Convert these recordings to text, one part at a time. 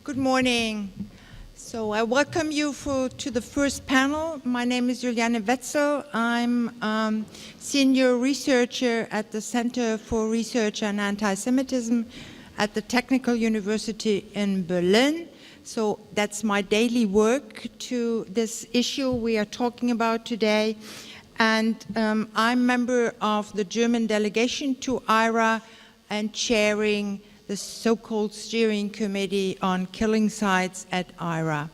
Good morning. So I welcome you to the first panel. My name is Juliane Wetzel. I'm senior researcher at the Center for Research on Antisemitism at the Technical University in Berlin. So that's my daily work to this issue we are talking about today. And I'm member of the German delegation to IHRA and chairing the so-called steering committee on killing sites at IHRA.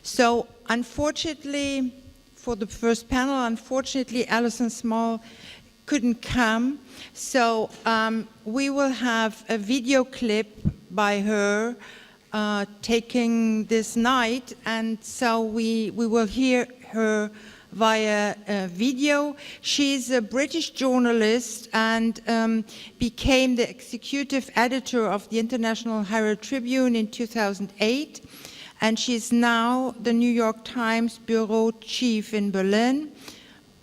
So unfortunately, for the first panel, Alison Smale couldn't come. So we will have a video clip by her taking this night, and so we will hear her via video. She's a British journalist and became the executive editor of the International Herald Tribune in 2008, and she's now the New York Times bureau chief in Berlin.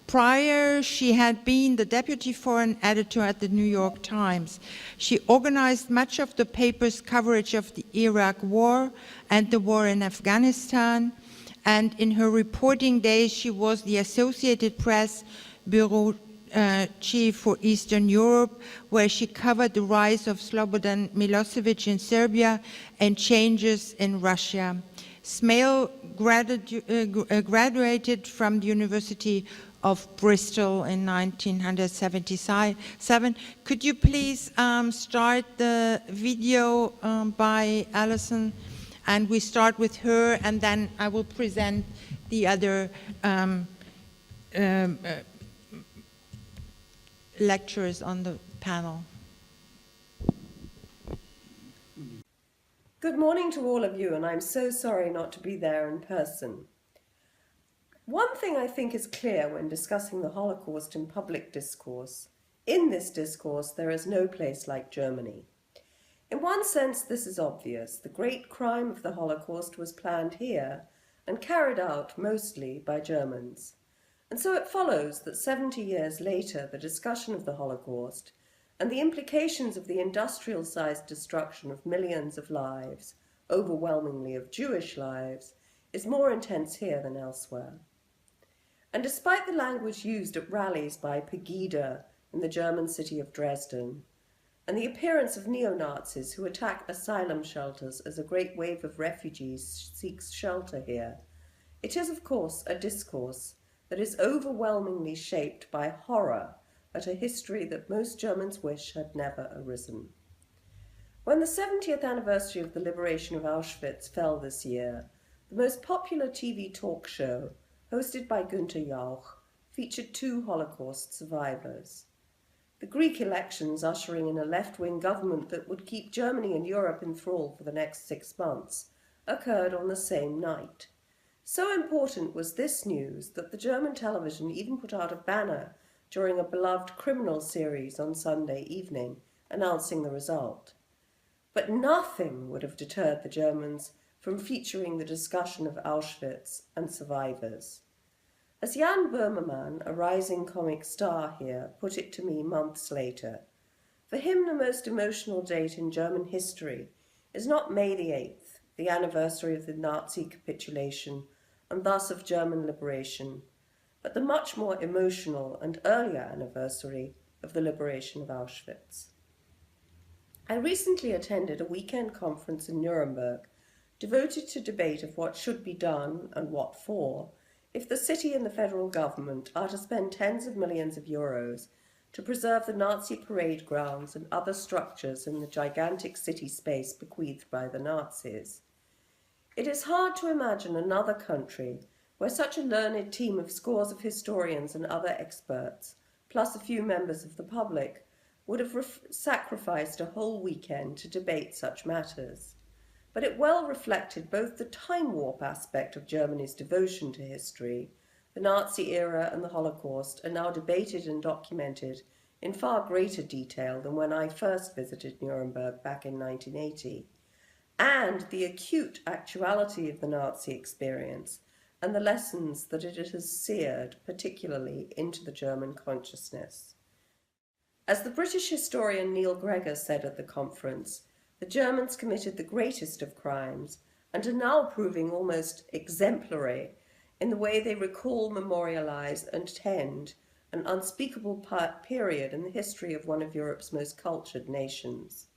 Prior, she had been the deputy foreign editor at the New York Times. She organized much of the paper's coverage of the Iraq War and the war in Afghanistan. And in her reporting days, she was the Associated Press bureau chief for Eastern Europe, where she covered the rise of Slobodan Milosevic in Serbia and changes in Russia. Smale graduated from the University of Bristol in 1977. Could you please start the video by Alison? And we start with her, and then I will present the other lecturers on the panel. Good morning to all of you, and I'm so sorry not to be there in person. One thing I think is clear when discussing the Holocaust in public discourse: in this discourse there is no place like Germany. In one sense, this is obvious. The great crime of the Holocaust was planned here and carried out mostly by Germans. And so it follows that 70 years later, the discussion of the Holocaust and the implications of the industrial-sized destruction of millions of lives, overwhelmingly of Jewish lives, is more intense here than elsewhere. And despite the language used at rallies by Pegida in the German city of Dresden, and the appearance of neo-Nazis who attack asylum shelters as a great wave of refugees seeks shelter here, it is, of course, a discourse that is overwhelmingly shaped by horror at a history that most Germans wish had never arisen. When the 70th anniversary of the liberation of Auschwitz fell this year, the most popular TV talk show, hosted by Günther Jauch, featured two Holocaust survivors. The Greek elections, ushering in a left-wing government that would keep Germany and Europe in thrall for the next 6 months, occurred on the same night. So important was this news that the German television even put out a banner during a beloved criminal series on Sunday evening, announcing the result. But nothing would have deterred the Germans from featuring the discussion of Auschwitz and survivors. As Jan Böhmermann, a rising comic star here, put it to me months later, for him the most emotional date in German history is not May the 8th, the anniversary of the Nazi capitulation and thus of German liberation, but the much more emotional and earlier anniversary of the liberation of Auschwitz. I recently attended a weekend conference in Nuremberg devoted to debate of what should be done and what for if the city and the federal government are to spend tens of millions of euros to preserve the Nazi parade grounds and other structures in the gigantic city space bequeathed by the Nazis. It is hard to imagine another country where such a learned team of scores of historians and other experts, plus a few members of the public, would have sacrificed a whole weekend to debate such matters. But it well reflected both the time warp aspect of Germany's devotion to history. The Nazi era and the Holocaust are now debated and documented in far greater detail than when I first visited Nuremberg back in 1980, and the acute actuality of the Nazi experience and the lessons that it has seared particularly into the German consciousness. As the British historian Neil Gregor said at the conference, the Germans committed the greatest of crimes and are now proving almost exemplary in the way they recall, memorialize, and tend an unspeakable period in the history of one of Europe's most cultured nations.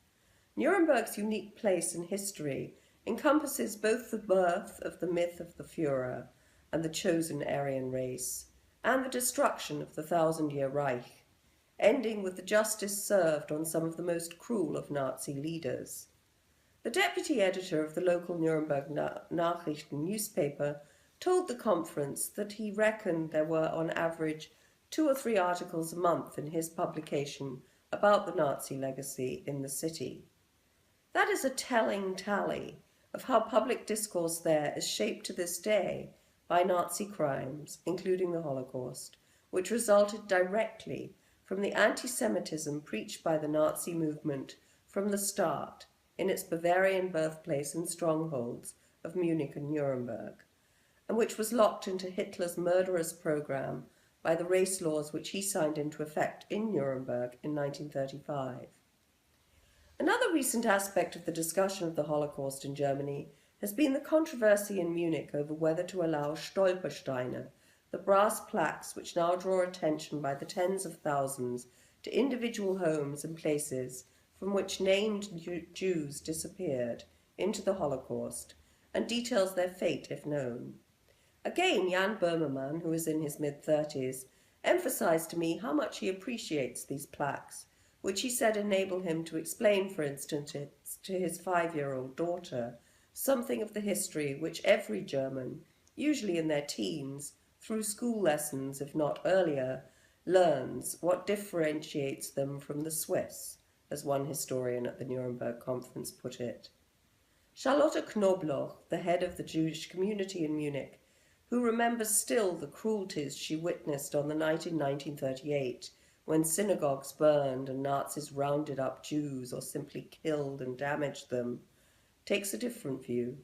Nuremberg's unique place in history encompasses both the birth of the myth of the Führer and the chosen Aryan race, and the destruction of the Thousand-Year Reich, ending with the justice served on some of the most cruel of Nazi leaders. The deputy editor of the local Nuremberg Nachrichten newspaper told the conference that he reckoned there were on average 2 or 3 articles a month in his publication about the Nazi legacy in the city. That is a telling tally of how public discourse there is shaped to this day by Nazi crimes, including the Holocaust, which resulted directly from the anti-Semitism preached by the Nazi movement from the start in its Bavarian birthplace and strongholds of Munich and Nuremberg, and which was locked into Hitler's murderous program by the race laws which he signed into effect in Nuremberg in 1935. Another recent aspect of the discussion of the Holocaust in Germany has been the controversy in Munich over whether to allow Stolpersteine, the brass plaques which now draw attention by the tens of thousands to individual homes and places from which named Jews disappeared into the Holocaust, and details their fate if known. Again, Jan Böhmermann, who is in his mid-30s, emphasized to me how much he appreciates these plaques, which he said enable him to explain, for instance, to his 5-year-old daughter, something of the history which every German, usually in their teens, through school lessons, if not earlier, learns what differentiates them from the Swiss, as one historian at the Nuremberg conference put it. Charlotte Knobloch, the head of the Jewish community in Munich, who remembers still the cruelties she witnessed on the night in 1938, when synagogues burned and Nazis rounded up Jews or simply killed and damaged them, takes a different view.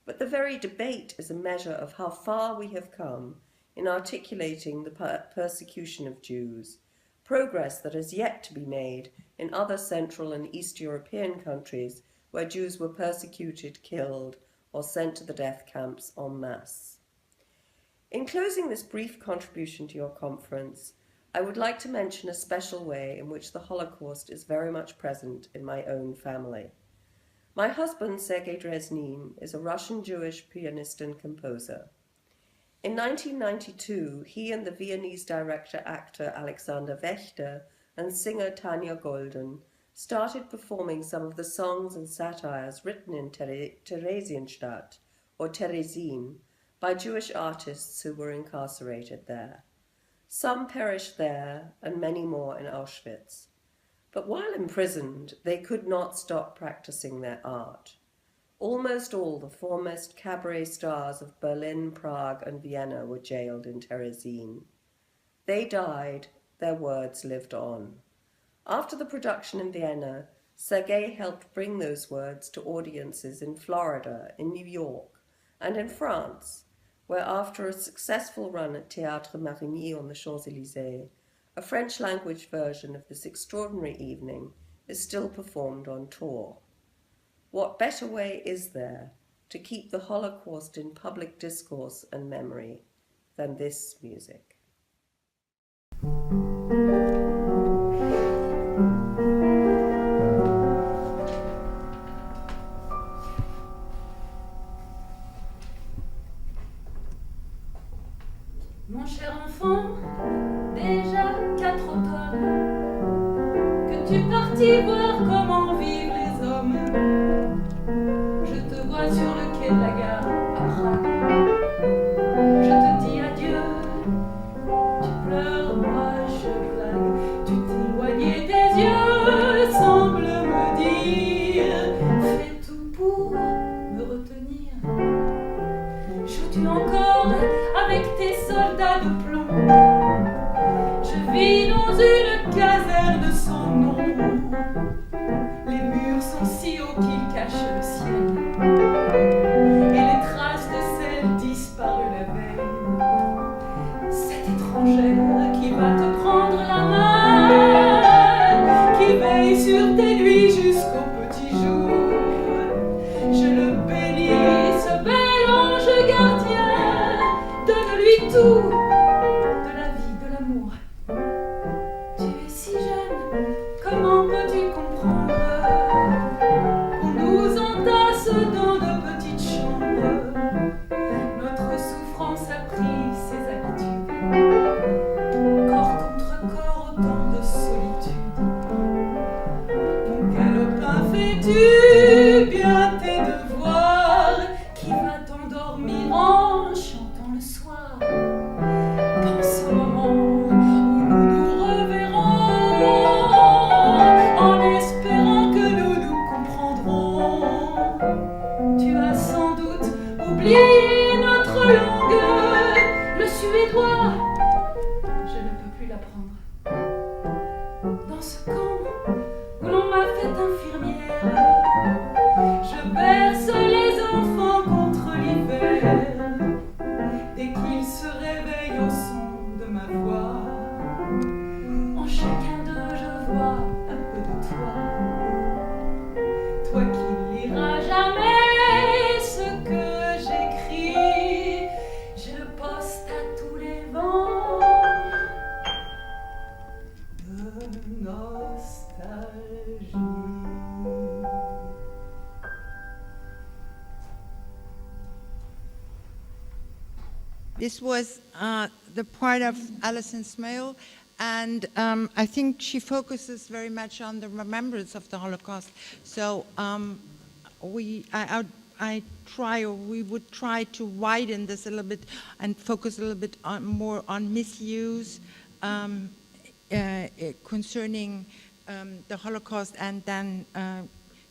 But the very debate is a measure of how far we have come in articulating the persecution of Jews, progress that has yet to be made in other Central and East European countries where Jews were persecuted, killed, or sent to the death camps en masse. In closing this brief contribution to your conference, I would like to mention a special way in which the Holocaust is very much present in my own family. My husband, Sergei Dreznin, is a Russian Jewish pianist and composer. In 1992, he and the Viennese director-actor Alexander Wächter and singer Tanja Golden started performing some of the songs and satires written in Theresienstadt, or Teresin, by Jewish artists who were incarcerated there. Some perished there, and many more in Auschwitz. But while imprisoned, they could not stop practicing their art. Almost all the foremost cabaret stars of Berlin, Prague, and Vienna were jailed in Terezin. They died, their words lived on. After the production in Vienna, Sergei helped bring those words to audiences in Florida, in New York, and in France, where after a successful run at Théâtre Marigny on the Champs-Élysées, a French-language version of this extraordinary evening is still performed on tour. What better way is there to keep the Holocaust in public discourse and memory than this music? Mon cher enfant, déjà 4 automnes, que tu partis voir comment vivent les hommes. Je te vois sur le quai de la gare à Prague. Je te dis adieu, tu pleures, moi je blague. Tu t'éloignais des yeux, semble me dire, fais tout pour me retenir. Joues-tu encore avec tes soldats de plomb? Je vis dans une caserne sans nom. Les murs sont si hauts qu'ils cachent le ciel, et les traces de sel disparues la veille. Cette étrangère qui va te prendre la main, qui veille sur tes nuits jusqu'au petit jour, je le bénis. tout, de la vie, de l'amour. Tu es si jeune, comment peux-tu comprendre qu'on nous entasse dans de petites chambres? Notre souffrance a pris ses habitudes, corps contre corps, autant de solitude. Mon galopin, fais-tu bien tes devoirs? Qui va t'endormir en chantant le soir? Pense au moment où nous nous reverrons, en espérant que nous nous comprendrons. Tu as sans doute oublié notre langue, le suédois. Je ne peux plus l'apprendre. Dans ce camp où l'on m'a fait infirmière, je berce les enfants contre l'hiver. Dès qu'ils se réveillent au son de ma voix, en chacun d'eux je vois un peu de toi. Toi qui ne liras jamais ce que j'écris, je le poste à tous les vents de nostalgie. This was the part of Alison Smale, and I think she focuses very much on the remembrance of the Holocaust. So we would try to widen this a little bit and focus a little bit more on misuse concerning the Holocaust, and then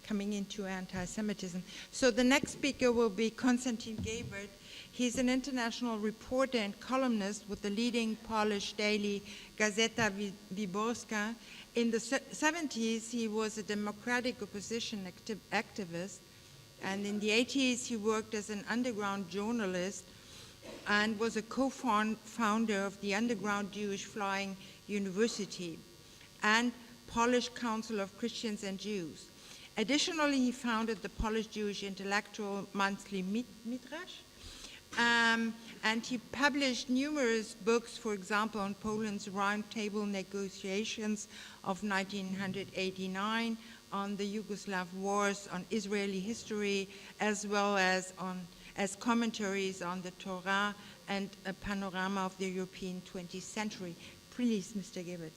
coming into anti-Semitism. So the next speaker will be Constantine Gabriel. He's an international reporter and columnist with the leading Polish daily Gazeta Wyborcza. In the 70s, he was a democratic opposition activist, and in the 80s, he worked as an underground journalist and was a co-founder of the Underground Jewish Flying University and Polish Council of Christians and Jews. Additionally, he founded the Polish Jewish Intellectual Monthly Midrash, and he published numerous books, for example, on Poland's roundtable negotiations of 1989, on the Yugoslav wars, on Israeli history, as well as commentaries on the Torah and a panorama of the European 20th century. Please, Mr. Gebert,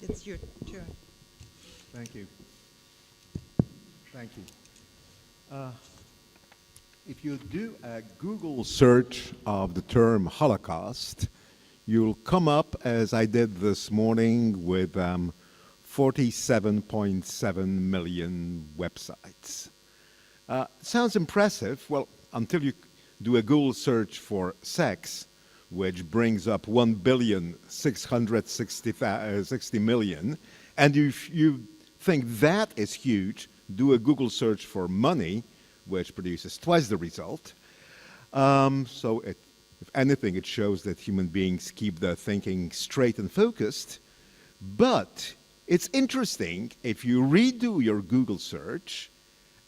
it's your turn. Thank you. Thank you. If you do a Google search of the term Holocaust, you'll come up, as I did this morning, with 47.7 million websites. Sounds impressive, well, until you do a Google search for sex, which brings up 1,660,000,000, and if you think that is huge, do a Google search for money, which produces twice the result. So if anything, it shows that human beings keep their thinking straight and focused. But it's interesting if you redo your Google search,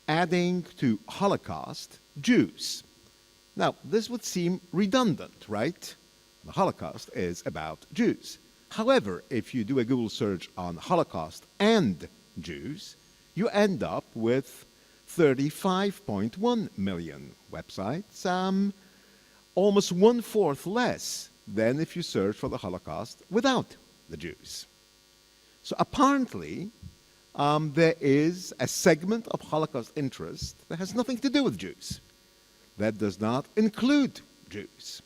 adding to Holocaust, Jews. Now, this would seem redundant, right? The Holocaust is about Jews. However, if you do a Google search on Holocaust and Jews, you end up with 35.1 million websites, almost 1/4 less than if you search for the Holocaust without the Jews. So apparently, there is a segment of Holocaust interest that has nothing to do with Jews, that does not include Jews.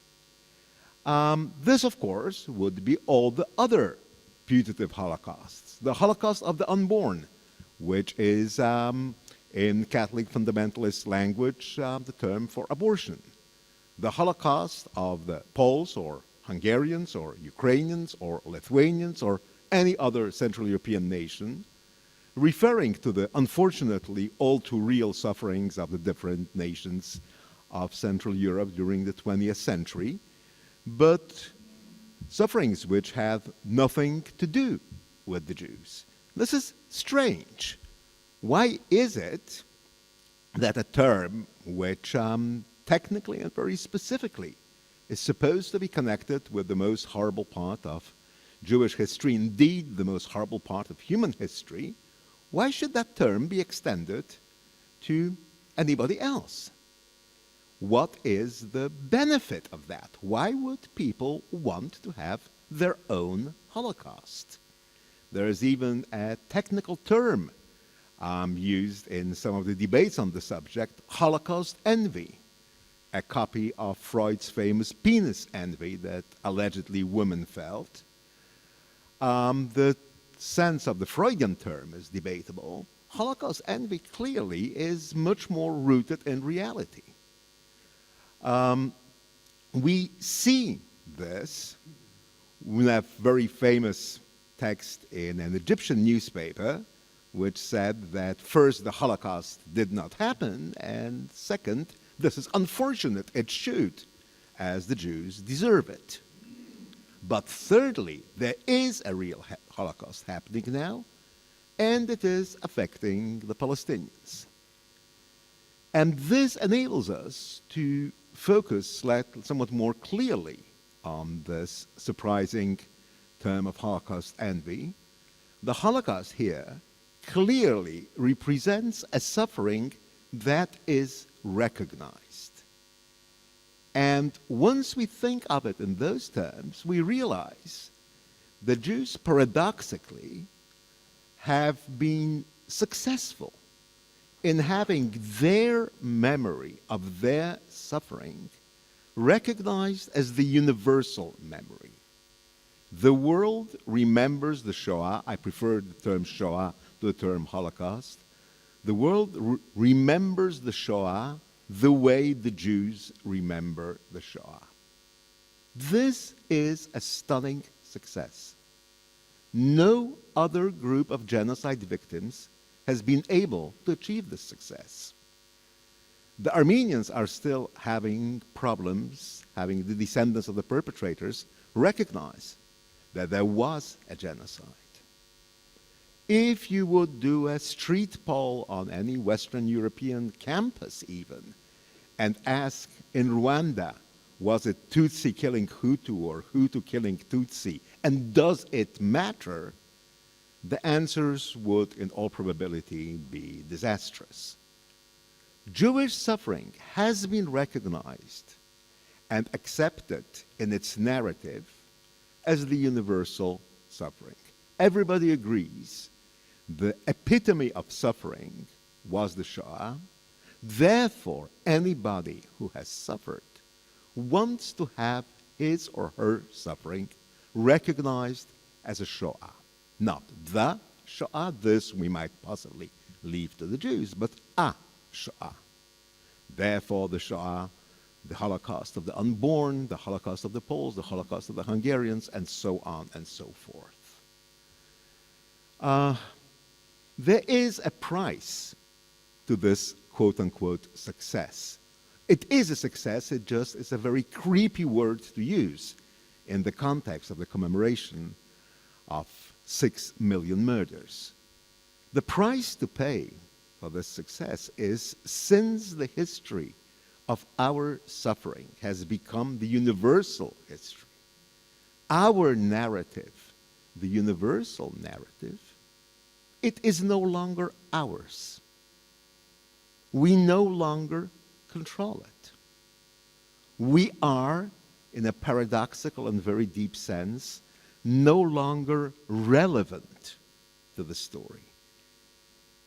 This, of course, would be all the other putative Holocausts. The Holocaust of the unborn, which is, in Catholic fundamentalist language, the term for abortion. The Holocaust of the Poles or Hungarians or Ukrainians or Lithuanians or any other Central European nation, referring to the unfortunately all too real sufferings of the different nations of Central Europe during the 20th century, but sufferings which have nothing to do with the Jews. This is strange. Why is it that a term which technically and very specifically is supposed to be connected with the most horrible part of Jewish history, indeed the most horrible part of human history, why should that term be extended to anybody else? What is the benefit of that? Why would people want to have their own Holocaust? There is even a technical term used in some of the debates on the subject, Holocaust envy, a copy of Freud's famous penis envy that allegedly women felt. The sense of the Freudian term is debatable. Holocaust envy clearly is much more rooted in reality. We see this. We have very famous text in an Egyptian newspaper which said that first, the Holocaust did not happen, and second, this is unfortunate, it should, as the Jews deserve it. But thirdly, there is a real Holocaust happening now, and it is affecting the Palestinians. And this enables us to focus somewhat more clearly on this surprising term of Holocaust envy. The Holocaust here clearly represents a suffering that is recognized. And once we think of it in those terms, we realize the Jews paradoxically have been successful in having their memory of their suffering recognized as the universal memory. The world remembers the Shoah. I prefer the term Shoah to the term Holocaust. The world remembers the Shoah the way the Jews remember the Shoah. This is a stunning success. No other group of genocide victims has been able to achieve this success. The Armenians are still having problems, having the descendants of the perpetrators recognize that there was a genocide. If you would do a street poll on any Western European campus even, and ask in Rwanda, was it Tutsi killing Hutu or Hutu killing Tutsi, and does it matter? The answers would, in all probability, be disastrous. Jewish suffering has been recognized and accepted in its narrative as the universal suffering. Everybody agrees the epitome of suffering was the Shoah. Therefore, anybody who has suffered wants to have his or her suffering recognized as a Shoah. Not the Shoah, this we might possibly leave to the Jews, but a Shoah. Therefore, the Shoah, the Holocaust of the unborn, the Holocaust of the Poles, the Holocaust of the Hungarians, and so on and so forth. There is a price to this quote-unquote success. It is a success, it just is a very creepy word to use in the context of the commemoration of 6 million murders. The price to pay for this success is, since the history of our suffering has become the universal history, our narrative, the universal narrative, it is no longer ours. We no longer control it. We are, in a paradoxical and very deep sense, no longer relevant to the story.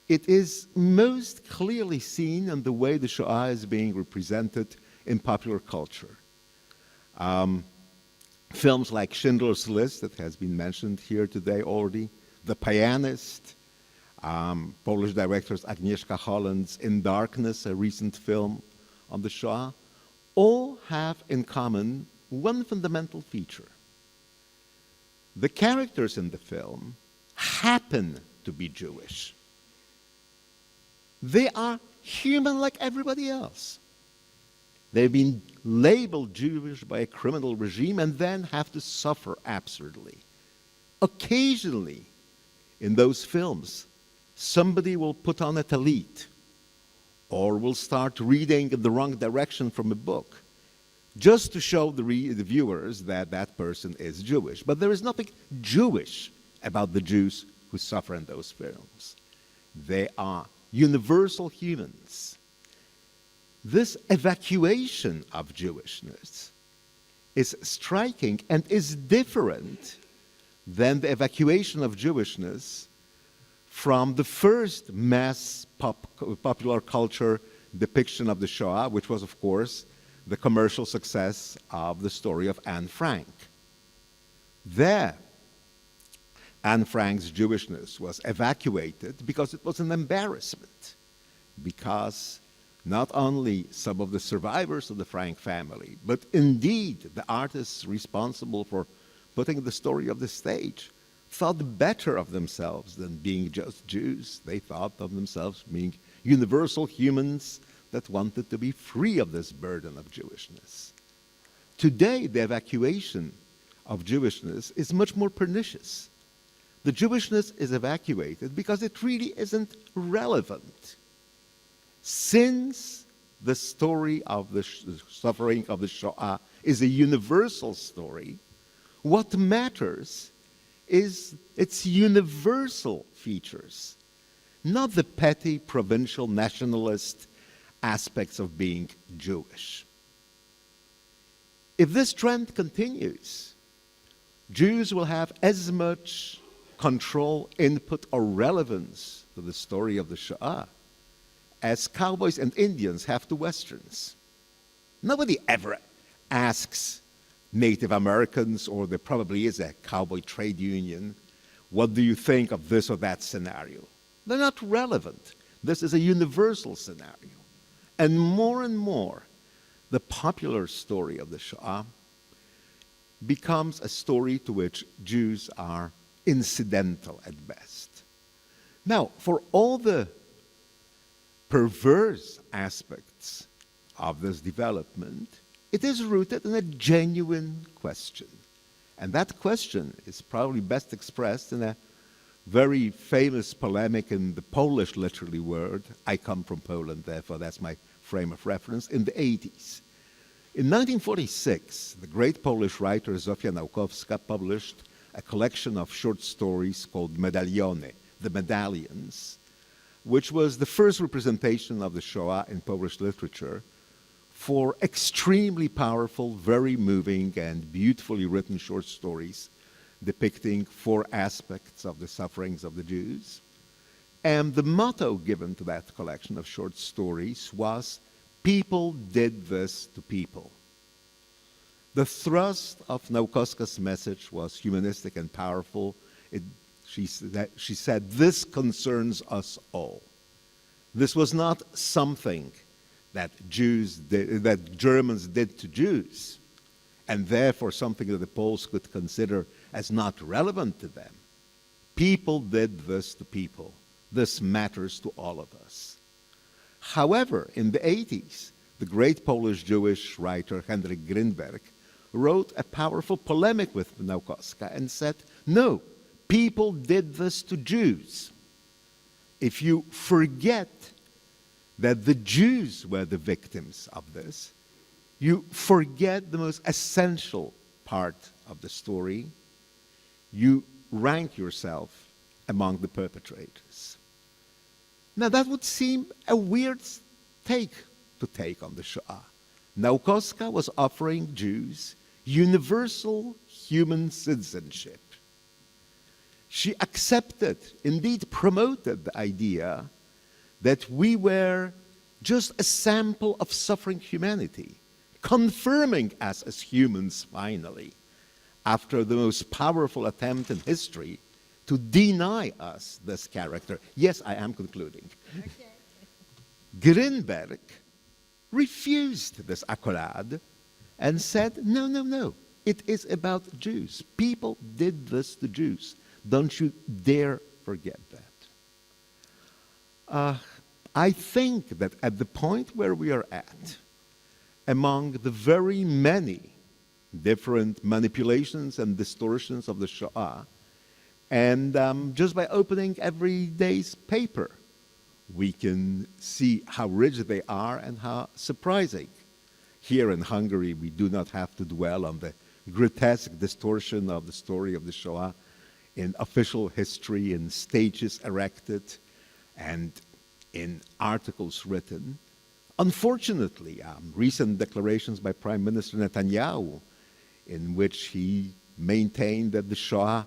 It is most clearly seen in the way the Shoah is being represented in popular culture. Films like Schindler's List, that has been mentioned here today already, The Pianist, Polish directors Agnieszka Holland's In Darkness, a recent film on the Shoah, all have in common one fundamental feature. The characters in the film happen to be Jewish. They are human like everybody else. They've been labeled Jewish by a criminal regime and then have to suffer absurdly. Occasionally, in those films, somebody will put on a talit or will start reading in the wrong direction from a book. just to show the viewers that that person is Jewish. But there is nothing Jewish about the Jews who suffer in those films. They are universal humans. This evacuation of Jewishness is striking and is different than the evacuation of Jewishness from the first mass popular culture depiction of the Shoah, which was, of course, the commercial success of the story of Anne Frank. There, Anne Frank's Jewishness was evacuated because it was an embarrassment, because not only some of the survivors of the Frank family, but indeed the artists responsible for putting the story of the stage thought better of themselves than being just Jews. They thought of themselves being universal humans that wanted to be free of this burden of Jewishness. Today, the evacuation of Jewishness is much more pernicious. The Jewishness is evacuated because it really isn't relevant. Since the story of the suffering of the Shoah is a universal story, what matters is its universal features, not the petty provincial nationalist aspects of being Jewish. If this trend continues, Jews will have as much control, input, or relevance to the story of the Shoah as cowboys and Indians have to Westerns. Nobody ever asks Native Americans, or there probably is a cowboy trade union, what do you think of this or that scenario? They're not relevant. This is a universal scenario. And more, the popular story of the Shoah becomes a story to which Jews are incidental at best. Now, for all the perverse aspects of this development, it is rooted in a genuine question. And that question is probably best expressed in a very famous polemic in the Polish literary world. I come from Poland, therefore that's my frame of reference, in the 80s. In 1946, the great Polish writer Zofia Naukowska published a collection of short stories called Medaliony, the Medallions, which was the first representation of the Shoah in Polish literature, for extremely powerful, very moving, and beautifully written short stories depicting 4 aspects of the sufferings of the Jews. And the motto given to that collection of short stories was, "People did this to people." The thrust of Naukowska's message was humanistic and powerful. She said, this concerns us all. This was not something that Germans did to Jews, and therefore something that the Poles could consider as not relevant to them. People did this to people. This matters to all of us. However, in the 80s, the great Polish Jewish writer Henryk Grinberg wrote a powerful polemic with Naukowska and said, no, people did this to Jews. If you forget that the Jews were the victims of this, you forget the most essential part of the story. You rank yourself among the perpetrators. Now that would seem a weird take to take on the Shoah. Naukowska was offering Jews universal human citizenship. She accepted, indeed promoted the idea that we were just a sample of suffering humanity, confirming us as humans finally, after the most powerful attempt in history to deny us this character. Yes, I am concluding. Okay. Grinberg refused this accolade and said, no, it is about Jews. People did this to Jews. Don't you dare forget that. I think that at the point where we are at, among the very many different manipulations and distortions of the Shoah, and just by opening every day's paper, we can see how rich they are and how surprising. here in Hungary, we do not have to dwell on the grotesque distortion of the story of the Shoah in official history, in stages erected, and in articles written. Unfortunately, recent declarations by Prime Minister Netanyahu, in which he maintained that the Shoah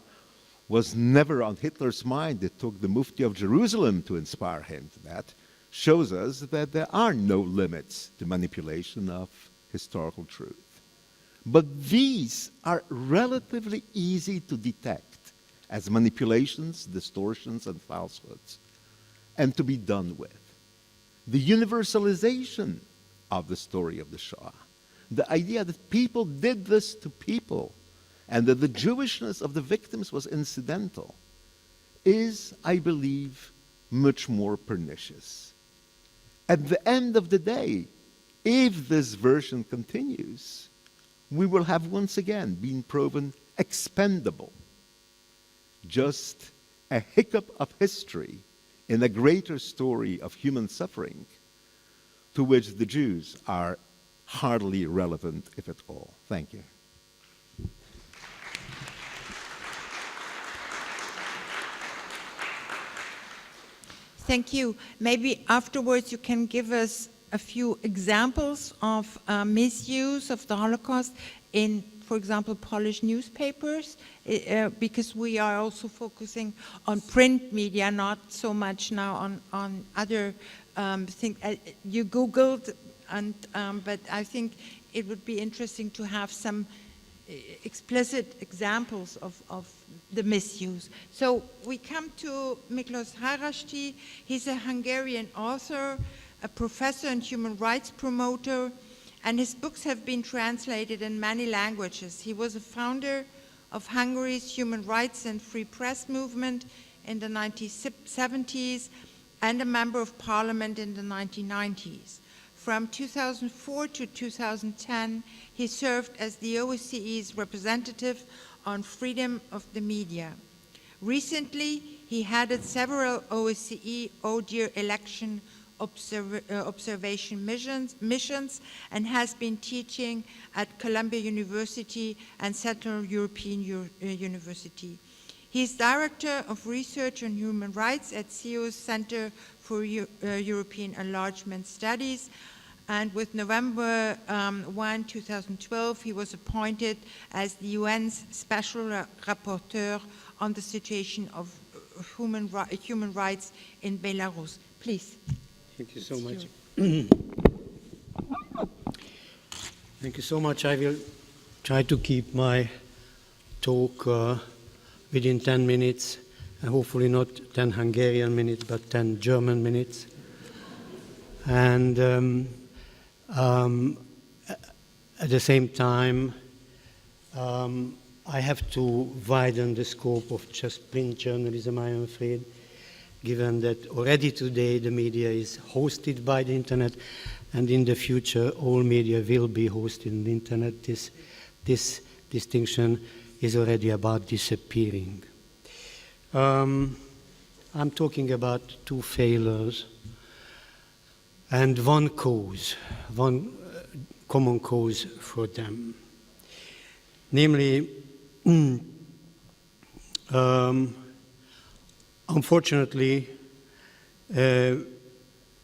was never on Hitler's mind. It took the Mufti of Jerusalem to inspire him to that, shows us that there are no limits to manipulation of historical truth. But these are relatively easy to detect as manipulations, distortions, and falsehoods, and to be done with. The universalization of the story of the Shoah, the idea that people did this to people, and that the Jewishness of the victims was incidental, is, I believe, much more pernicious. At the end of the day, if this version continues, we will have once again been proven expendable, just a hiccup of history in a greater story of human suffering to which the Jews are hardly relevant, if at all. Thank you. Thank you. Maybe afterwards you can give us a few examples of misuse of the Holocaust in, for example, Polish newspapers, because we are also focusing on print media, not so much now on other things. You Googled, but I think it would be interesting to have some explicit examples of the misuse. So we come to Milklós Haraszti. He's a Hungarian author, a professor and human rights promoter, and his books have been translated in many languages. He was a founder of Hungary's human rights and free press movement in the 1970s and a member of parliament in the 1990s. From 2004 to 2010, he served as the OSCE's representative on freedom of the media. Recently, he headed several OSCE ODIHR election observation missions and has been teaching at Columbia University and Central European University. He is Director of Research on Human Rights at CEO's Center for European Enlargement Studies, and with November 1, 2012, he was appointed as the UN's Special Rapporteur on the situation of human rights in Belarus. Please. Thank you so much. Thank you so much. I will try to keep my talk within 10 minutes, and hopefully not 10 Hungarian minutes, but 10 German minutes. And at the same time, I have to widen the scope of just print journalism, I am afraid, given that already today the media is hosted by the internet, and in the future all media will be hosted on the internet. This distinction is already about disappearing. I'm talking about two failures and one common cause for them. Namely, unfortunately,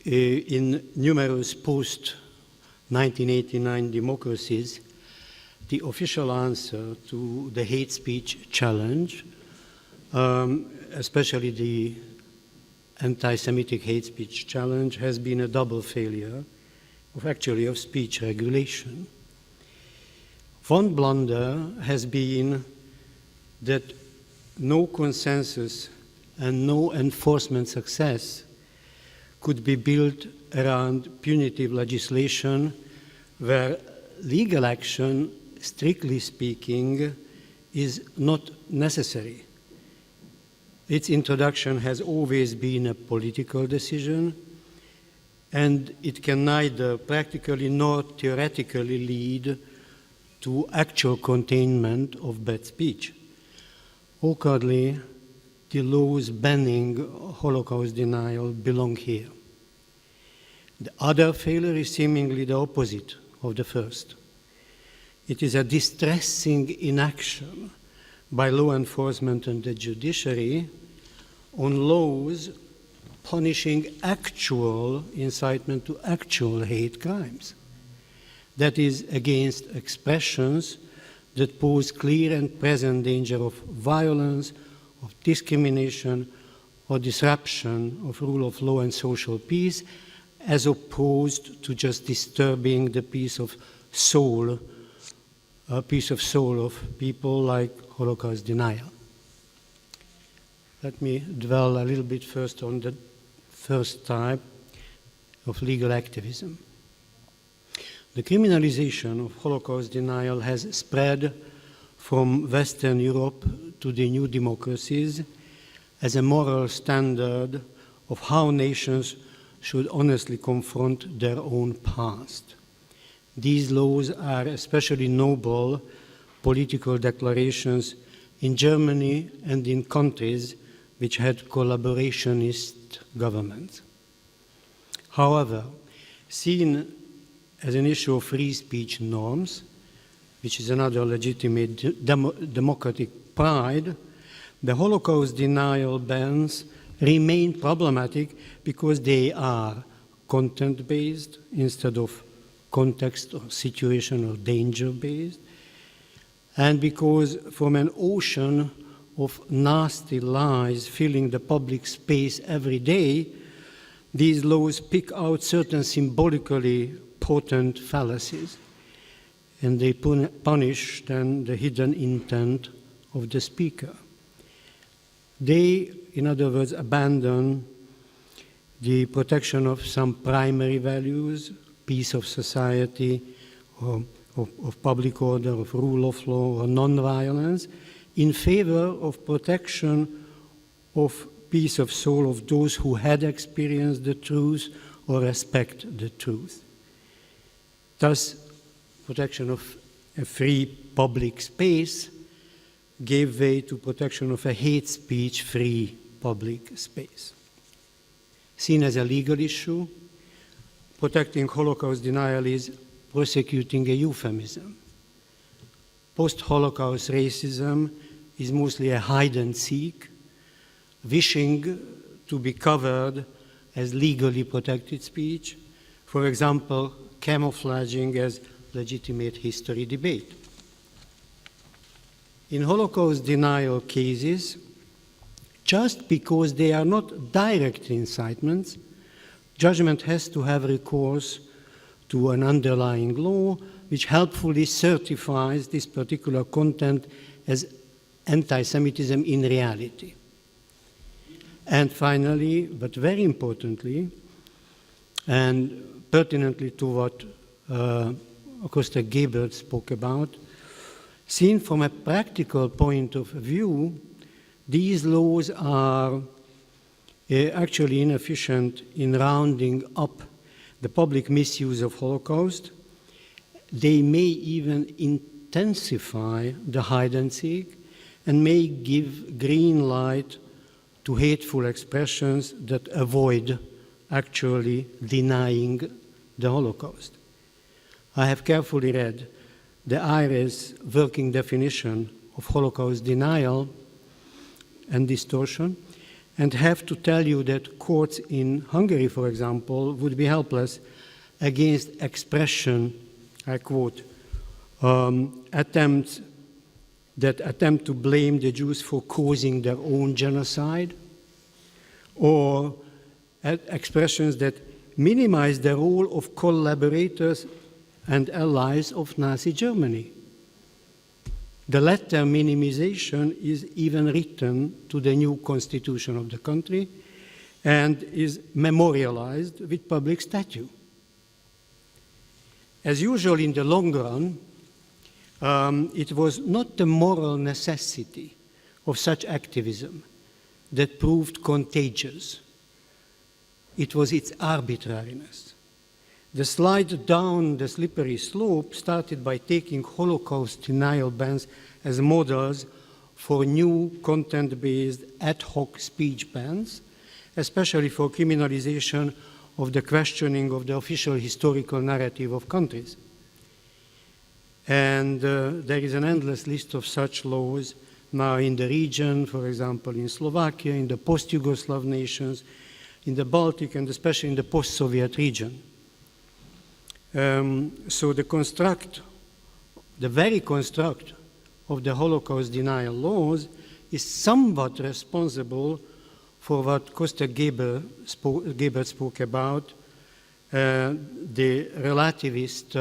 in numerous post-1989 democracies, the official answer to the hate speech challenge, especially the anti-Semitic hate speech challenge, has been a double failure of speech regulation. One blunder has been that no consensus and no enforcement success could be built around punitive legislation where legal action, strictly speaking, is not necessary. Its introduction has always been a political decision, and it can neither practically nor theoretically lead to actual containment of bad speech. Awkwardly, the laws banning Holocaust denial belong here. The other failure is seemingly the opposite of the first. It is a distressing inaction by law enforcement and the judiciary on laws punishing actual incitement to actual hate crimes. That is, against expressions that pose clear and present danger of violence, of discrimination, or disruption of rule of law and social peace, as opposed to just disturbing the peace of soul of people like Holocaust denial. Let me dwell a little bit first on the first type of legal activism. The criminalization of Holocaust denial has spread from Western Europe to the new democracies as a moral standard of how nations should honestly confront their own past. These laws are especially noble political declarations in Germany and in countries which had collaborationist governments. However, seen as an issue of free speech norms, which is another legitimate democratic pride, the Holocaust denial bans remain problematic because they are content-based instead of context or situation or danger-based, and because from an ocean of nasty lies filling the public space every day, these laws pick out certain symbolically potent fallacies, and they punish then the hidden intent of the speaker. They, in other words, abandon the protection of some primary values, peace of society, or of public order, of rule of law, or non-violence, in favor of protection of peace of soul of those who had experienced the truth or respect the truth. Thus, protection of a free public space gave way to protection of a hate speech-free public space. Seen as a legal issue, protecting Holocaust denial is prosecuting a euphemism. Post-Holocaust racism is mostly a hide-and-seek, wishing to be covered as legally protected speech, for example, camouflaging as legitimate history debate. In Holocaust denial cases, just because they are not direct incitements, judgment has to have recourse to an underlying law which helpfully certifies this particular content as anti-Semitism in reality. And finally, but very importantly, and pertinently to what Constantine Gabriel spoke about, seen from a practical point of view, these laws are actually inefficient in rounding up the public misuse of Holocaust. They may even intensify the hide-and-seek and may give green light to hateful expressions that avoid actually denying the Holocaust. I have carefully read the IHRA's working definition of Holocaust denial and distortion, and have to tell you that courts in Hungary, for example, would be helpless against expression, I quote, attempts that attempt to blame the Jews for causing their own genocide, or expressions that minimize the role of collaborators and allies of Nazi Germany. The latter minimization is even written to the new constitution of the country and is memorialized with public statue. As usual in the long run, it was not the moral necessity of such activism that proved contagious. It was its arbitrariness. The slide down the slippery slope started by taking Holocaust denial bans as models for new content-based ad hoc speech bans, especially for criminalization of the questioning of the official historical narrative of countries. And there is an endless list of such laws now in the region, for example, in Slovakia, in the post-Yugoslav nations, in the Baltic, and especially in the post-Soviet region. So the very construct of the Holocaust denial laws is somewhat responsible for what Gebert spoke about, the relativist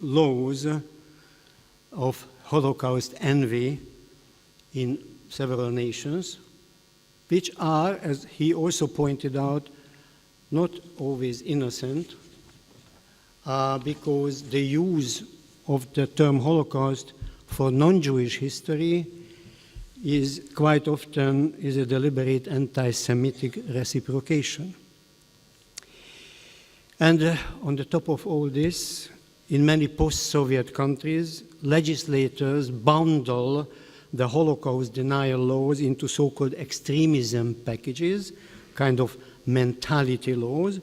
laws of Holocaust envy in several nations, which are, as he also pointed out, not always innocent, because the use of the term Holocaust for non-Jewish history is quite often a deliberate anti-Semitic reciprocation. And on the top of all this, in many post-Soviet countries, legislators bundle the Holocaust denial laws into so-called extremism packages, kind of mentality laws,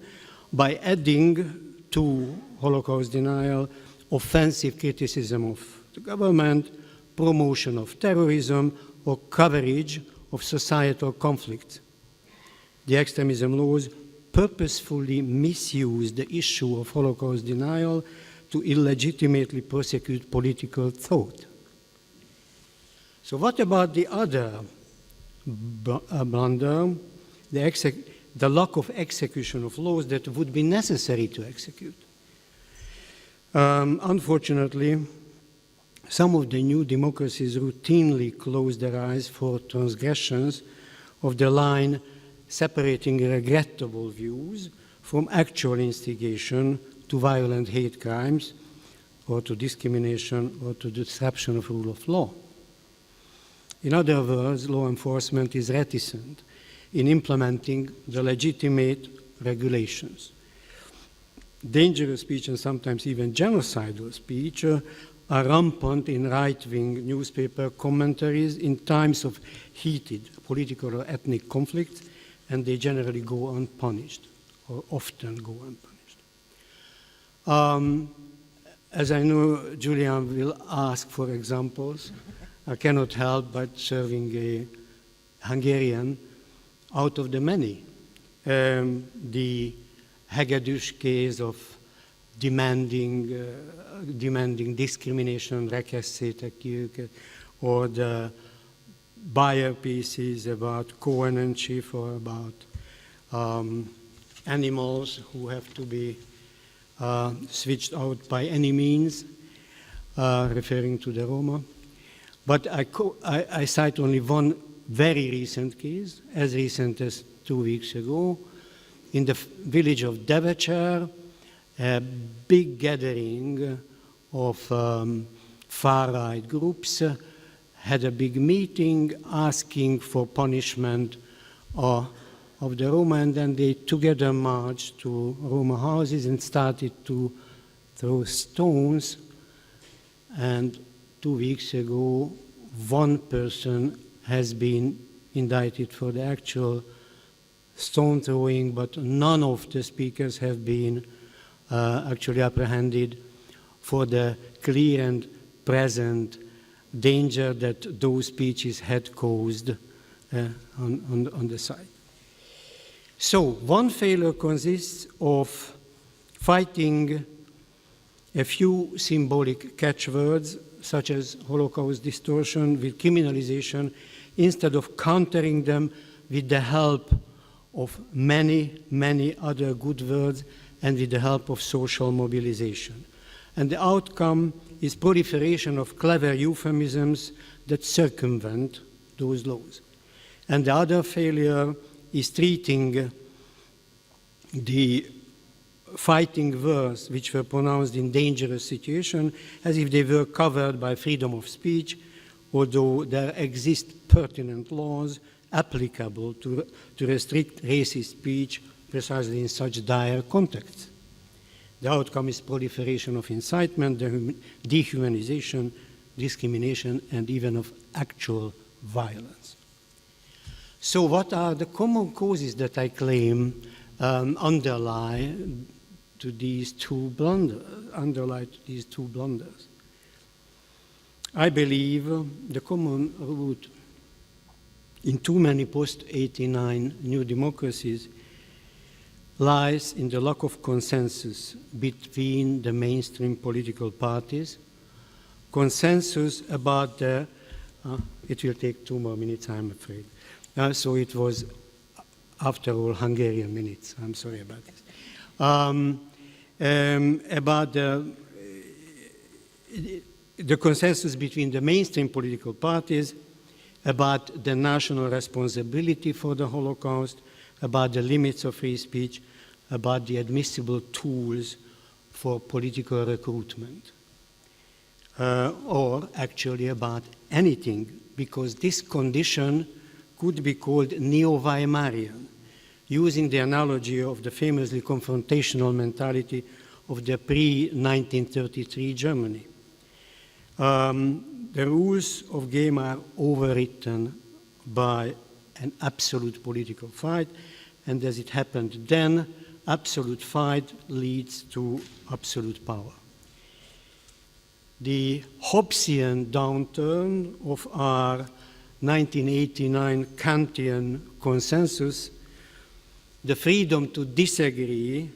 by adding to Holocaust denial offensive criticism of the government, promotion of terrorism, or coverage of societal conflict. The extremism laws purposefully misuse the issue of Holocaust denial to illegitimately prosecute political thought. So what about the other blunder, the lack of execution of laws that would be necessary to execute? Unfortunately, some of the new democracies routinely close their eyes for transgressions of the line separating regrettable views from actual instigation to violent hate crimes or to discrimination or to disruption of rule of law. In other words, law enforcement is reticent in implementing the legitimate regulations. Dangerous speech and sometimes even genocidal speech are rampant in right-wing newspaper commentaries in times of heated political or ethnic conflict, and they generally go unpunished, or often go unpunished. As I know Juliane will ask for examples, I cannot help but serving a Hungarian out of the many. The Hegedűs case of demanding discrimination, rekesszétek ki őket, or the Bayer pieces about Cohen and Schiff, or about animals who have to be switched out by any means, referring to the Roma. But I cite only one very recent case, as recent as 2 weeks ago. In the village of Gebert, a big gathering of far-right groups had a big meeting asking for punishment of the Roma, and then they together marched to Roma houses and started to throw stones. And 2 weeks ago, one person has been indicted for the actual stone throwing, but none of the speakers have been actually apprehended for the clear and present danger that those speeches had caused on the site. So one failure consists of fighting a few symbolic catchwords, such as Holocaust distortion, with criminalization, instead of countering them with the help of many, many other good words and with the help of social mobilization. And the outcome is proliferation of clever euphemisms that circumvent those laws. And the other failure is treating the fighting words which were pronounced in dangerous situations as if they were covered by freedom of speech, although there exist pertinent laws applicable to restrict racist speech precisely in such dire contexts. The outcome is proliferation of incitement, dehumanization, discrimination, and even of actual violence. So what are the common causes that I claim underlie to these two blunders, I believe the common root in too many post-89 new democracies lies in the lack of consensus between the mainstream political parties, consensus about the, it will take 2 more minutes, I'm afraid. So it was, after all, Hungarian minutes. I'm sorry about this. About the consensus between the mainstream political parties about the national responsibility for the Holocaust, about the limits of free speech, about the admissible tools for political recruitment, or actually about anything, because this condition could be called neo-Weimarian, using the analogy of the famously confrontational mentality of the pre-1933 Germany. The rules of game are overwritten by an absolute political fight, and as it happened then, absolute fight leads to absolute power. The Hobbesian downturn of our 1989 Kantian consensus, the freedom to disagree,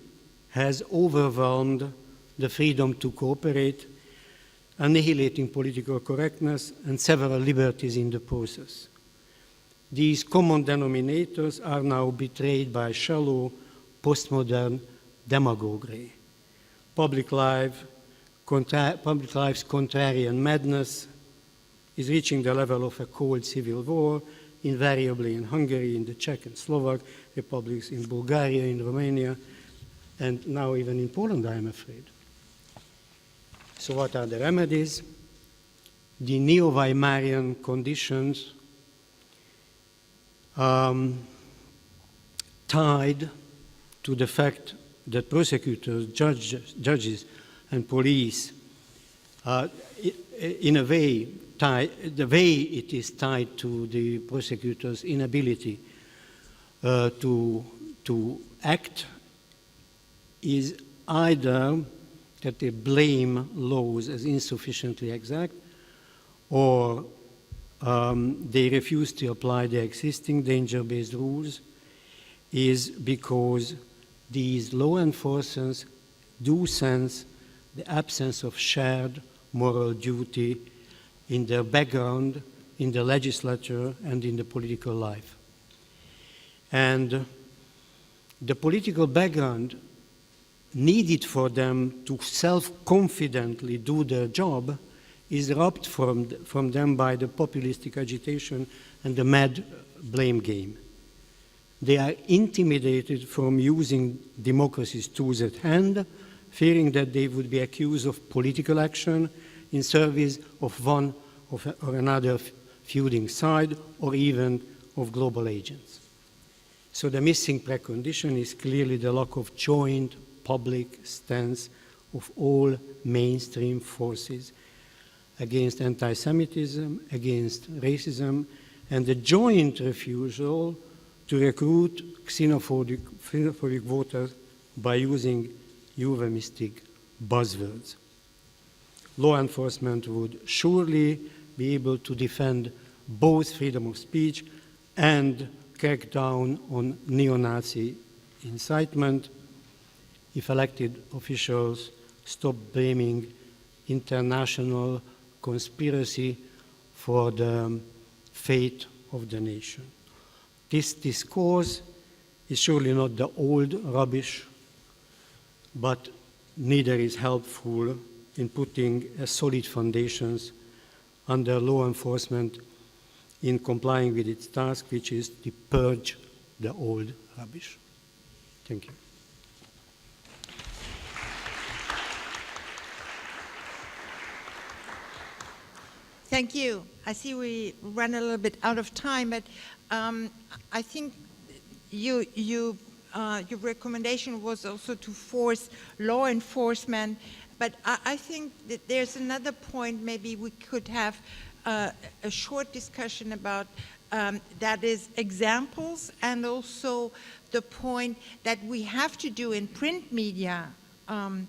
has overwhelmed the freedom to cooperate, annihilating political correctness and several liberties in the process. These common denominators are now betrayed by shallow, postmodern demagoguery. Public life's contrarian madness is reaching the level of a cold civil war, invariably in Hungary, in the Czech and Slovak republics, in Bulgaria, in Romania, and now even in Poland, I'm afraid. So what are the remedies? The neo-Weimarian conditions tied to the fact that prosecutors, judges, and police, in a way, the way it is tied to the prosecutor's inability to act is either that they blame laws as insufficiently exact, or they refuse to apply the existing danger-based rules, is because these law enforcers do sense the absence of shared moral duty in their background, in the legislature, and in the political life. And the political background needed for them to self-confidently do their job is robbed from them by the populistic agitation and the mad blame game. They are intimidated from using democracy's tools at hand, fearing that they would be accused of political action in service of one or another feuding side, or even of global agents. So the missing precondition is clearly the lack of joint public stance of all mainstream forces against anti-Semitism, against racism, and the joint refusal to recruit xenophobic voters by using euphemistic buzzwords. Law enforcement would surely be able to defend both freedom of speech and crack down on neo-Nazi incitement if elected officials stop blaming international conspiracy for the fate of the nation. This discourse is surely not the old rubbish, but neither is helpful in putting solid foundations under law enforcement in complying with its task, which is to purge the old rubbish. Thank you. Thank you. I see we ran a little bit out of time, but I think your recommendation was also to force law enforcement. But I think that there's another point maybe we could have a short discussion about, that is examples, and also the point that we have to do in print media and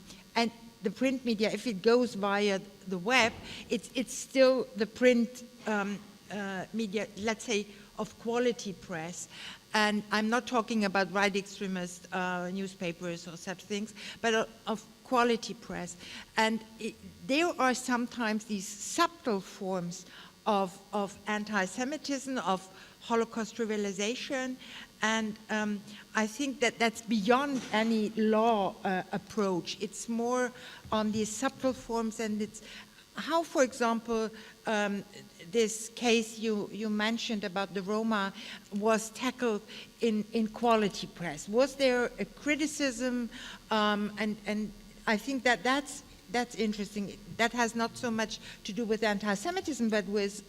the print media, if it goes via the web, it's still the print media, let's say, of quality press. And I'm not talking about right extremist newspapers or such things, but of quality press. And there are sometimes these subtle forms of anti-Semitism, of Holocaust trivialization, and I think that that's beyond any law approach. It's more on these subtle forms, and it's how, for example, this case you mentioned about the Roma was tackled in quality press. Was there a criticism? And I think that that's interesting. That has not so much to do with anti-Semitism, but with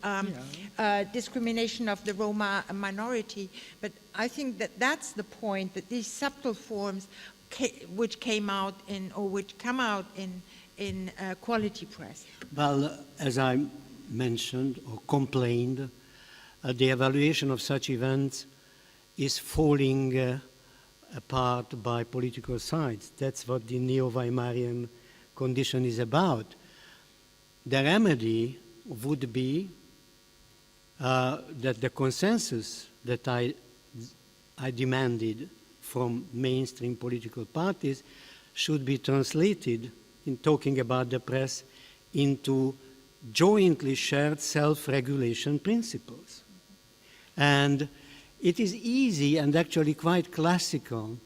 discrimination of the Roma minority. But I think that that's the point, that these subtle forms which came out in, or which come out in quality press. Well, as I mentioned or complained, the evaluation of such events is falling apart by political sides. That's what the neo-Weimarian condition is about. The remedy would be that the consensus that I demanded from mainstream political parties should be translated, in talking about the press, into jointly shared self-regulation principles. And it is easy and actually quite classical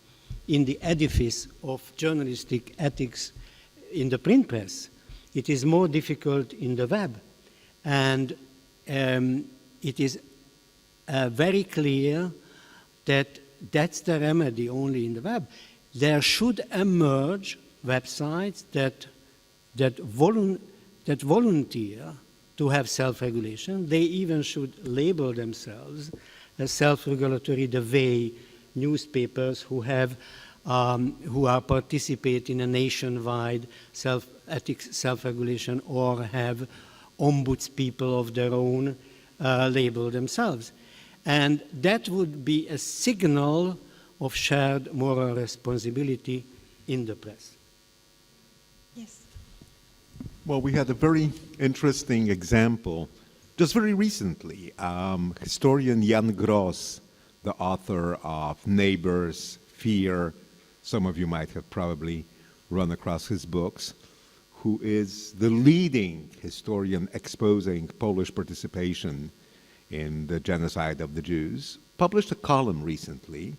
in the edifice of journalistic ethics in the print press. It is more difficult in the web. And it is very clear that that's the remedy only in the web. There should emerge websites that volunteer to have self-regulation. They even should label themselves as self-regulatory, the way newspapers who are participating in a nationwide self-regulation or have ombudspeople of their own label themselves. And that would be a signal of shared moral responsibility in the press. Yes. Well, we had a very interesting example just very recently. Historian Jan Gross, the author of Neighbors, Fear, some of you might have probably run across his books, who is the leading historian exposing Polish participation in the genocide of the Jews, published a column recently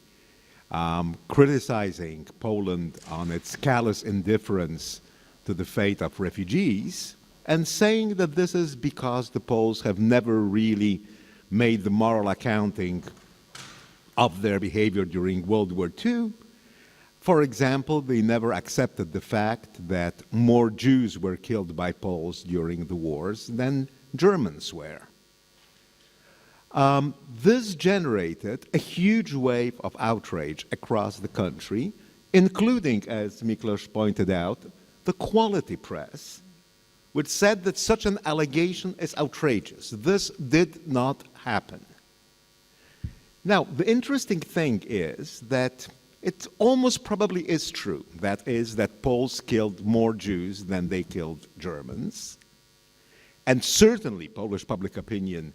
criticizing Poland on its callous indifference to the fate of refugees, and saying that this is because the Poles have never really made the moral accounting of their behavior during World War II. For example, they never accepted the fact that more Jews were killed by Poles during the wars than Germans were. This generated a huge wave of outrage across the country, including, as Milklós pointed out, the quality press, which said that such an allegation is outrageous. This did not happen. Now, the interesting thing is that it almost probably is true. That is, that Poles killed more Jews than they killed Germans. And certainly Polish public opinion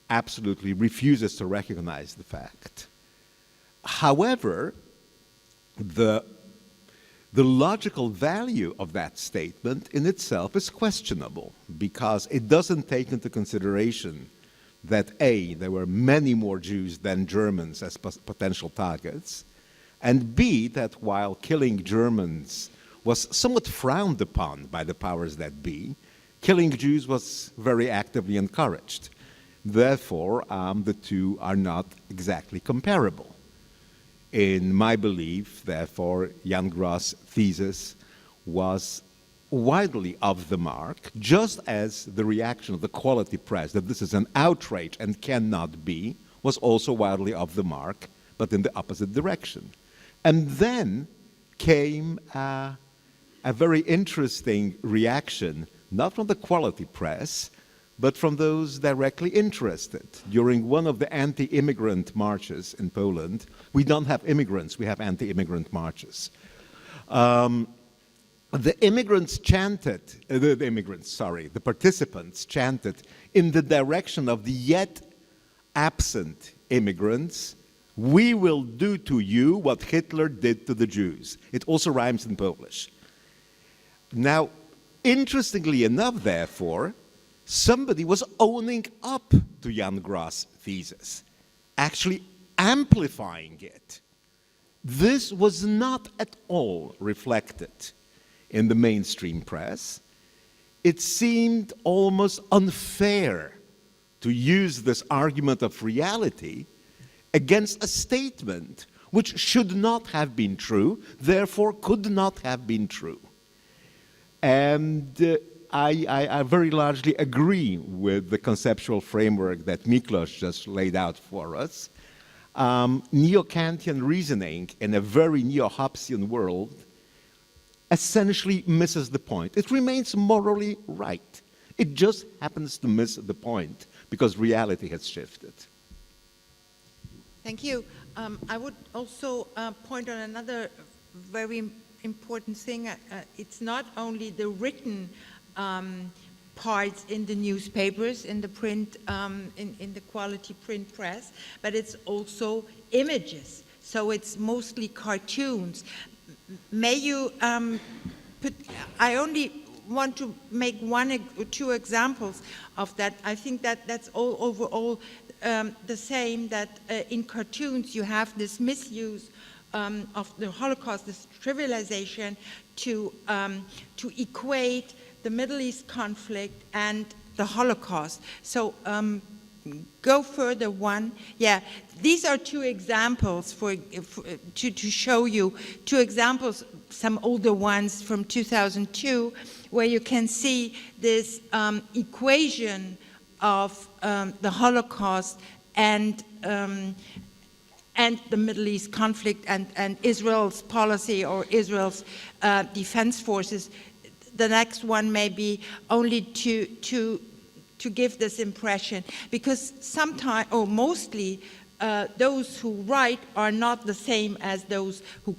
absolutely refuses to recognize the fact. However, the logical value of that statement in itself is questionable, because it doesn't take into consideration that A, there were many more Jews than Germans as potential targets, and B, that while killing Germans was somewhat frowned upon by the powers that be, killing Jews was very actively encouraged. Therefore, the two are not exactly comparable. In my belief, therefore, Jan Gross' thesis was widely off the mark, just as the reaction of the quality press that this is an outrage and cannot be was also widely off the mark, but in the opposite direction. And then came a very interesting reaction, not from the quality press, but from those directly interested. During one of the anti-immigrant marches in Poland, we don't have immigrants, we have anti-immigrant marches. the participants chanted in the direction of the yet absent immigrants, "We will do to you what Hitler did to the Jews." It also rhymes in Polish. Now, interestingly enough, therefore, somebody was owning up to Jan Grass' thesis, actually amplifying it. This was not at all reflected in the mainstream press. It seemed almost unfair to use this argument of reality against a statement which should not have been true, therefore could not have been true. And I very largely agree with the conceptual framework that Milklós just laid out for us. Neo-Kantian reasoning in a very neo-Hobbesian world essentially misses the point. It remains morally right. It just happens to miss the point because reality has shifted. Thank you. I would also point on another very important thing. It's not only the written parts in the newspapers, in the print, in the quality print press, but it's also images. So it's mostly cartoons. May you I only want to make one or two examples of that. I think that that's all overall the same, that in cartoons you have this misuse of the Holocaust, this trivialization to equate the Middle East conflict and the Holocaust. So go further one. Yeah, these are two examples to show you, two examples, some older ones from 2002, where you can see this equation of the Holocaust and the Middle East conflict and Israel's policy or Israel's defense forces. The next one may be only to give this impression, because sometimes, or mostly, those who write are not the same as those who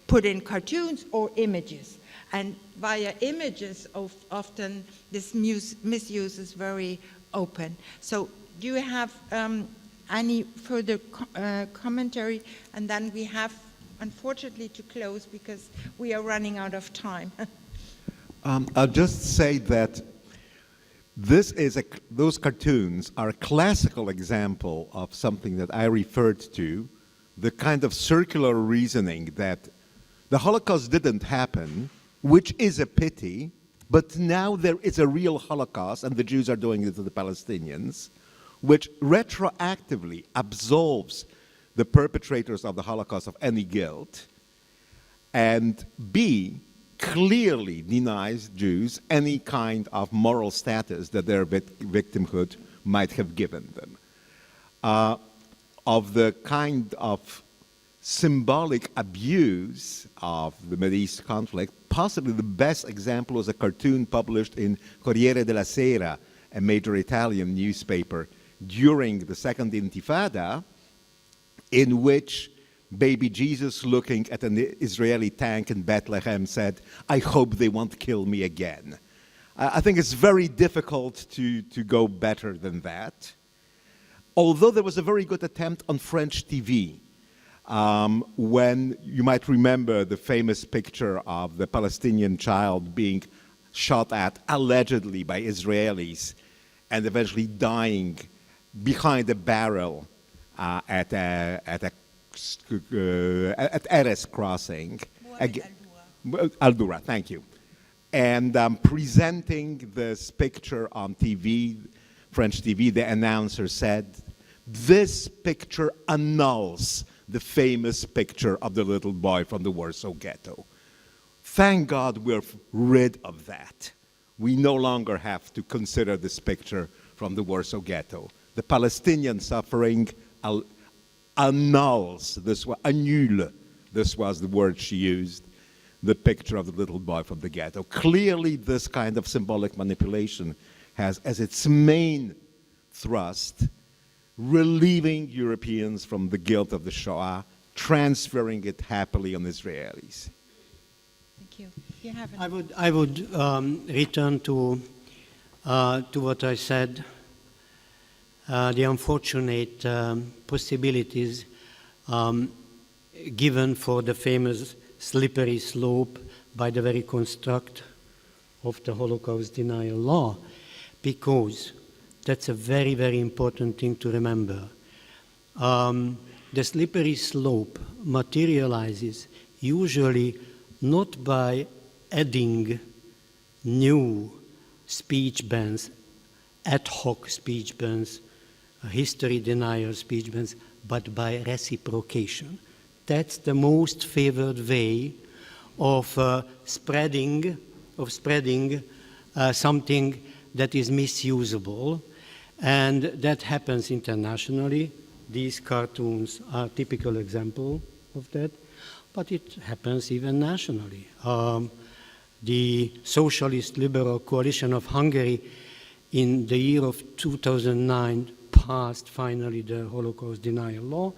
put in cartoons or images. And via images, often this misuse is very open. So do you have any further commentary? And then we have, unfortunately, to close because we are running out of time. I'll just say that those cartoons are a classical example of something that I referred to, the kind of circular reasoning that the Holocaust didn't happen, which is a pity, but now there is a real Holocaust and the Jews are doing it to the Palestinians, which retroactively absolves the perpetrators of the Holocaust of any guilt, and B, clearly denies Jews any kind of moral status that their victimhood might have given them. Of the kind of symbolic abuse of the Middle East conflict, possibly the best example was a cartoon published in Corriere della Sera, a major Italian newspaper, during the Second Intifada, in which baby Jesus, looking at an Israeli tank in Bethlehem, said, "I hope they won't kill me again." I think it's very difficult to go better than that. Although there was a very good attempt on French TV, when you might remember the famous picture of the Palestinian child being shot at allegedly by Israelis and eventually dying behind a barrel at Erez crossing. Al-Dura, thank you. And presenting this picture on TV, French TV, the announcer said, "This picture annuls the famous picture of the little boy from the Warsaw Ghetto." Thank God we're rid of that. We no longer have to consider this picture from the Warsaw Ghetto. The Palestinian suffering annuls, annule, this was the word she used, the picture of the little boy from the ghetto. Clearly, this kind of symbolic manipulation has as its main thrust relieving Europeans from the guilt of the Shoah, transferring it happily on Israelis. Thank you. You have it. I would return to what I said, the unfortunate possibilities given for the famous slippery slope by the very construct of the Holocaust denial law, because that's a very, very important thing to remember. The slippery slope materializes usually not by adding new speech bans, ad hoc speech bans, history denial speech bans, but by reciprocation. That's the most favored way of spreading something that is misusable, and that happens internationally. These cartoons are a typical example of that, but it happens even nationally. The Socialist Liberal Coalition of Hungary in the year of 2009 passed finally the Holocaust denial law,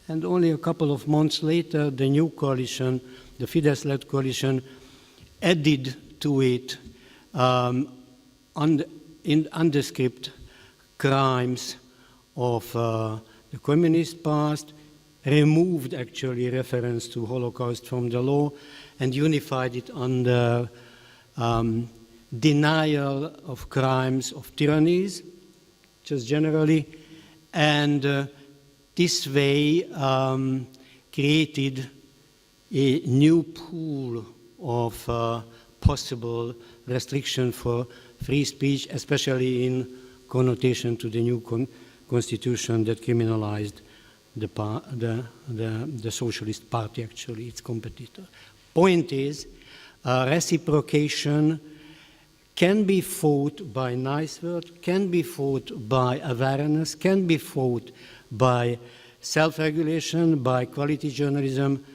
and only a couple of months later the new coalition, the Fidesz-led coalition, added to it in undescript crimes of the communist past, removed actually reference to Holocaust from the law, and unified it under denial of crimes of tyrannies, just generally, and this way created a new pool of possible restriction for free speech, especially in connotation to the new constitution that criminalized the Socialist Party, actually, its competitor. Point is, reciprocation can be fought by nice words, can be fought by awareness, can be fought by self-regulation, by quality journalism,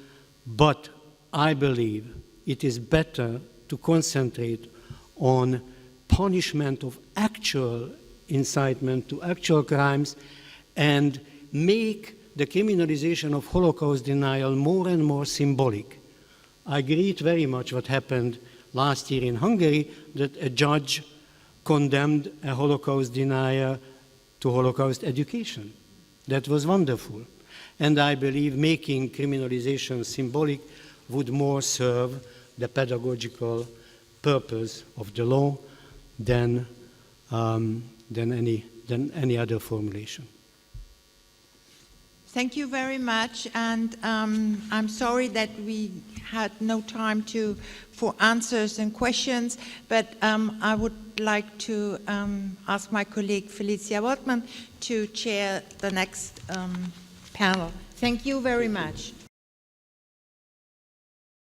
but I believe it is better to concentrate on punishment of actual incitement to actual crimes and make the criminalization of Holocaust denial more and more symbolic. I agree very much what happened last year in Hungary, that a judge condemned a Holocaust denier to Holocaust education. That was wonderful. And I believe making criminalization symbolic would more serve the pedagogical purpose of the law than any other formulation. Thank you very much, and I'm sorry that we had no time for answers and questions, but I would like to ask my colleague Felicia Wortmann to chair the next panel. Thank you very much.